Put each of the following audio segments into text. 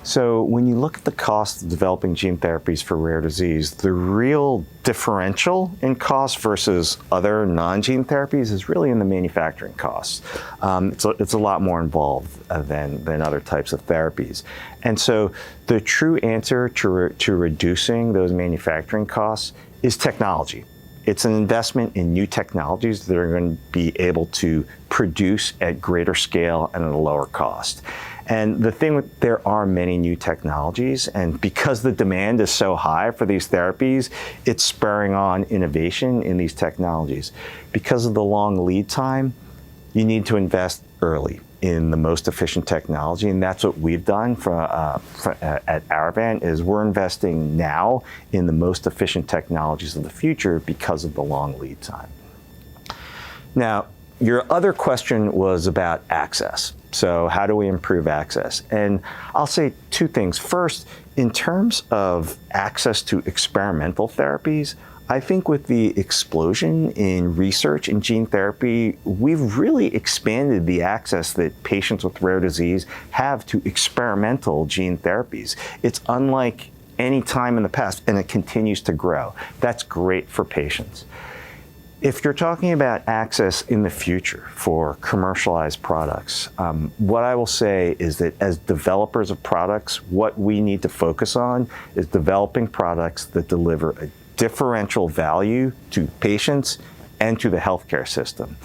So when you look at the cost of developing gene therapies for rare disease, the real differential in cost versus other non-gene therapies is really in the manufacturing costs. It's a lot more involved than other types of therapies. And so the true answer to reducing those manufacturing costs is technology. It's an investment in new technologies that are going to be able to produce at greater scale and at a lower cost. And the thing, there are many new technologies, and because the demand is so high for these therapies, it's spurring on innovation in these technologies. Because of the long lead time, you need to invest early in the most efficient technology, and that's what we've done at Aruvant, is we're investing now in the most efficient technologies of the future because of the long lead time. Now, your other question was about access. So how do we improve access? And I'll say two things. First, in terms of access to experimental therapies, I think with the explosion in research in gene therapy, we've really expanded the access that patients with rare disease have to experimental gene therapies. It's unlike any time in the past, and it continues to grow. That's great for patients. If you're talking about access in the future for commercialized products, what I will say is that as developers of products, what we need to focus on is developing products that deliver a differential value to patients and to the healthcare system.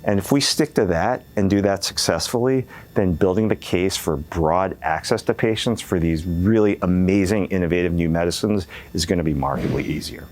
And if we stick to that and do that successfully, then building the case for broad access to patients for these really amazing, innovative new medicines is going to be markedly easier.